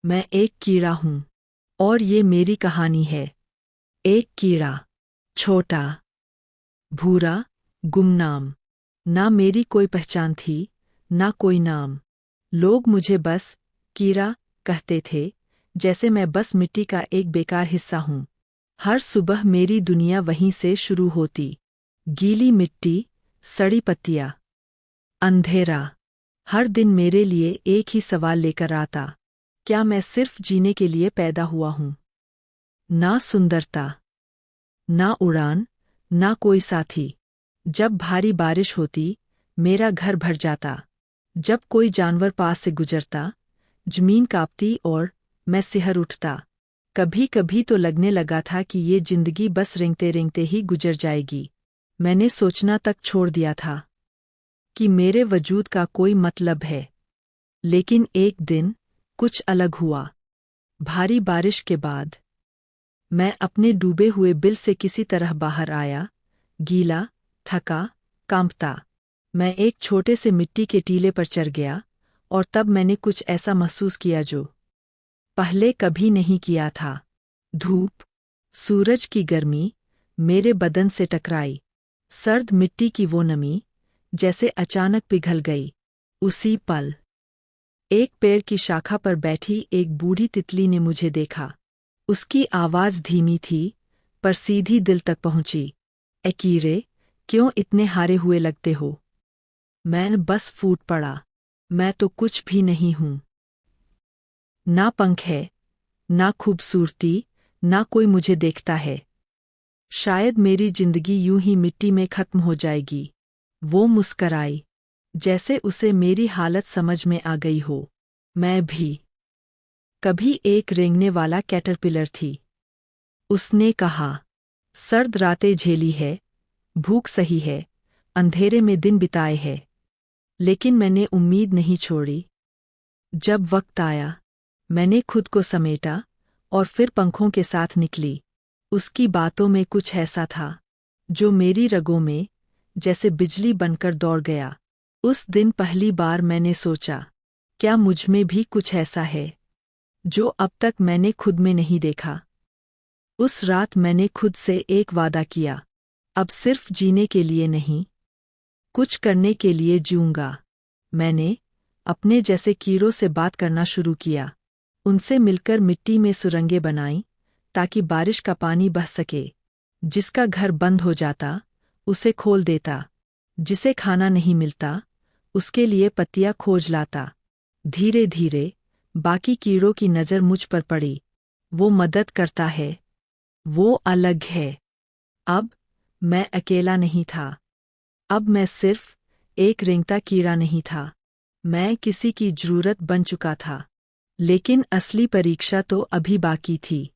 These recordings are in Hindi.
मैं एक कीड़ा हूँ और ये मेरी कहानी है। एक कीड़ा, छोटा, भूरा, गुमनाम। ना मेरी कोई पहचान थी, ना कोई नाम। लोग मुझे बस कीड़ा कहते थे, जैसे मैं बस मिट्टी का एक बेकार हिस्सा हूँ। हर सुबह मेरी दुनिया वहीं से शुरू होती। गीली मिट्टी, सड़ी पत्तियाँ, अंधेरा। हर दिन मेरे लिए एक ही सवाल लेकर आता, क्या मैं सिर्फ जीने के लिए पैदा हुआ हूँ? ना सुंदरता, ना उड़ान, ना कोई साथी। जब भारी बारिश होती, मेरा घर भर जाता। जब कोई जानवर पास से गुजरता, जमीन कांपती और मैं सिहर उठता। कभी कभी तो लगने लगा था कि ये जिंदगी बस रेंगते रेंगते ही गुजर जाएगी। मैंने सोचना तक छोड़ दिया था कि मेरे वजूद का कोई मतलब है। लेकिन एक दिन कुछ अलग हुआ। भारी बारिश के बाद मैं अपने डूबे हुए बिल से किसी तरह बाहर आया, गीला, थका, कांपता। मैं एक छोटे से मिट्टी के टीले पर चढ़ गया और तब मैंने कुछ ऐसा महसूस किया जो पहले कभी नहीं किया था। धूप, सूरज की गर्मी मेरे बदन से टकराई। सर्द मिट्टी की वो नमी जैसे अचानक पिघल गई। उसी पल एक पेड़ की शाखा पर बैठी एक बूढ़ी तितली ने मुझे देखा। उसकी आवाज़ धीमी थी, पर सीधी दिल तक पहुंची। ए कीड़े, क्यों इतने हारे हुए लगते हो? मैं बस फूट पड़ा। मैं तो कुछ भी नहीं हूं। ना पंख है, ना खूबसूरती, ना कोई मुझे देखता है। शायद मेरी जिंदगी यूं ही मिट्टी में खत्म हो जाएगी। वो मुस्कराई, जैसे उसे मेरी हालत समझ में आ गई हो। मैं भी कभी एक रेंगने वाला कैटरपिलर थी। उसने कहा, सर्द रातें झेली है, भूख सही है, अंधेरे में दिन बिताए है। लेकिन मैंने उम्मीद नहीं छोड़ी। जब वक्त आया, मैंने खुद को समेटा और फिर पंखों के साथ निकली। उसकी बातों में कुछ ऐसा था जो मेरी रगों में जैसे बिजली बनकर दौड़ गया। उस दिन पहली बार मैंने सोचा, क्या मुझ में भी कुछ ऐसा है जो अब तक मैंने खुद में नहीं देखा। उस रात मैंने खुद से एक वादा किया, अब सिर्फ जीने के लिए नहीं, कुछ करने के लिए जीऊंगा। मैंने अपने जैसे कीड़ों से बात करना शुरू किया। उनसे मिलकर मिट्टी में सुरंगें बनाई ताकि बारिश का पानी बह सके। जिसका घर बंद हो जाता, उसे खोल देता। जिसे खाना नहीं मिलता, उसके लिए पत्तियां खोज लाता। धीरे धीरे बाकी कीड़ों की नज़र मुझ पर पड़ी। वो मदद करता है, वो अलग है। अब मैं अकेला नहीं था। अब मैं सिर्फ एक रेंगता कीड़ा नहीं था। मैं किसी की जरूरत बन चुका था। लेकिन असली परीक्षा तो अभी बाकी थी।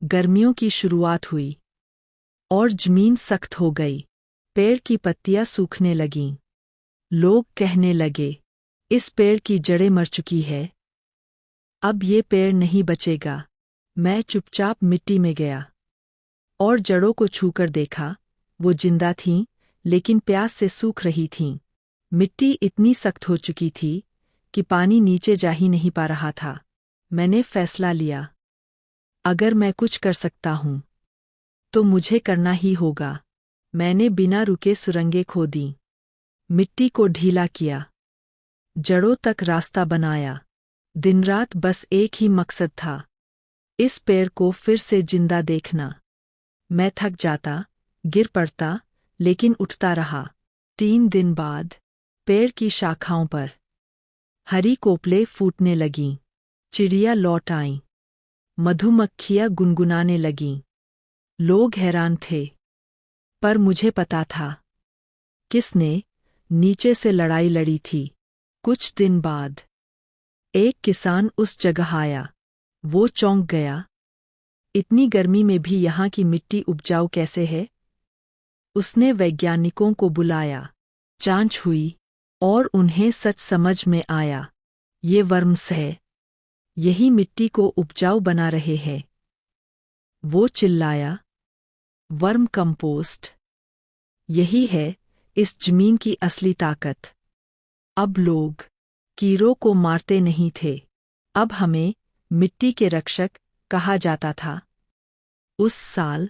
गर्मियों की शुरुआत हुई और जमीन सख्त हो गई। पेड़ की पत्तियां सूखने लगीं। लोग कहने लगे, इस पेड़ की जड़ें मर चुकी है, अब ये पेड़ नहीं बचेगा। मैं चुपचाप मिट्टी में गया और जड़ों को छूकर देखा। वो जिंदा थीं, लेकिन प्यास से सूख रही थीं। मिट्टी इतनी सख्त हो चुकी थी कि पानी नीचे जा ही नहीं पा रहा था। मैंने फैसला लिया, अगर मैं कुछ कर सकता हूं तो मुझे करना ही होगा। मैंने बिना रुके सुरंगें खोदीं, मिट्टी को ढीला किया, जड़ों तक रास्ता बनाया। दिन-रात बस एक ही मकसद था, इस पेड़ को फिर से जिंदा देखना। मैं थक जाता, गिर पड़ता, लेकिन उठता रहा। 3 दिन बाद पेड़ की शाखाओं पर हरी कोपलें फूटने लगीं। चिड़िया लौट आईं, मधुमक्खियां गुनगुनाने लगीं। लोग हैरान थे, पर मुझे पता था किसने नीचे से लड़ाई लड़ी थी। कुछ दिन बाद एक किसान उस जगह आया। वो चौंक गया, इतनी गर्मी में भी यहाँ की मिट्टी उपजाऊ कैसे है? उसने वैज्ञानिकों को बुलाया, जांच हुई और उन्हें सच समझ में आया, ये वर्म्स है, यही मिट्टी को उपजाऊ बना रहे हैं। वो चिल्लाया, वर्म कंपोस्ट, यही है इस जमीन की असली ताकत। अब लोग कीड़ों को मारते नहीं थे, अब हमें मिट्टी के रक्षक कहा जाता था। उस साल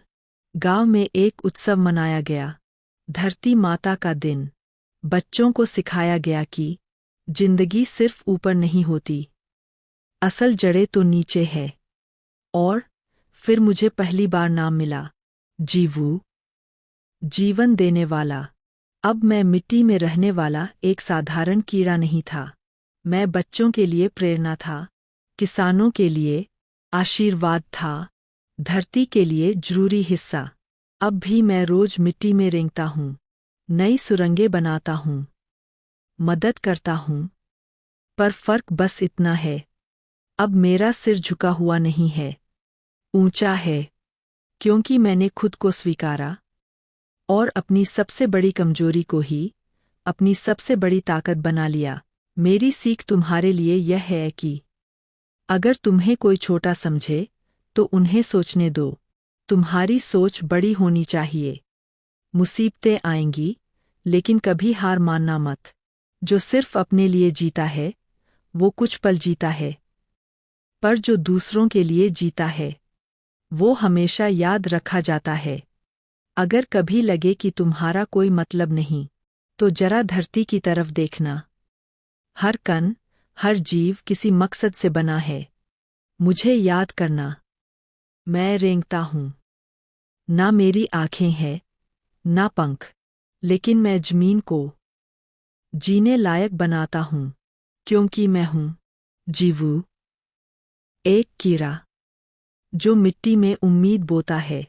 गांव में एक उत्सव मनाया गया, धरती माता का दिन। बच्चों को सिखाया गया कि जिंदगी सिर्फ ऊपर नहीं होती, असल जड़ें तो नीचे है। और फिर मुझे पहली बार नाम मिला, जीवू, जीवन देने वाला। अब मैं मिट्टी में रहने वाला एक साधारण कीड़ा नहीं था। मैं बच्चों के लिए प्रेरणा था, किसानों के लिए आशीर्वाद था, धरती के लिए जरूरी हिस्सा। अब भी मैं रोज मिट्टी में रेंगता हूँ, नई सुरंगें बनाता हूँ, मदद करता हूँ। पर फर्क बस इतना है, अब मेरा सिर झुका हुआ नहीं है, ऊंचा है, क्योंकि मैंने खुद को स्वीकारा और अपनी सबसे बड़ी कमजोरी को ही अपनी सबसे बड़ी ताकत बना लिया। मेरी सीख तुम्हारे लिए यह है कि अगर तुम्हें कोई छोटा समझे तो उन्हें सोचने दो। तुम्हारी सोच बड़ी होनी चाहिए। मुसीबतें आएंगी, लेकिन कभी हार मानना मत। जो सिर्फ अपने लिए जीता है वो कुछ पल जीता है, पर जो दूसरों के लिए जीता है वो हमेशा याद रखा जाता है। अगर कभी लगे कि तुम्हारा कोई मतलब नहीं, तो जरा धरती की तरफ देखना। हर कण, हर जीव किसी मकसद से बना है। मुझे याद करना, मैं रेंगता हूँ। ना मेरी आंखें हैं, ना पंख, लेकिन मैं जमीन को जीने लायक बनाता हूँ, क्योंकि मैं हूँ जीवू, एक कीड़ा जो मिट्टी में उम्मीद बोता है।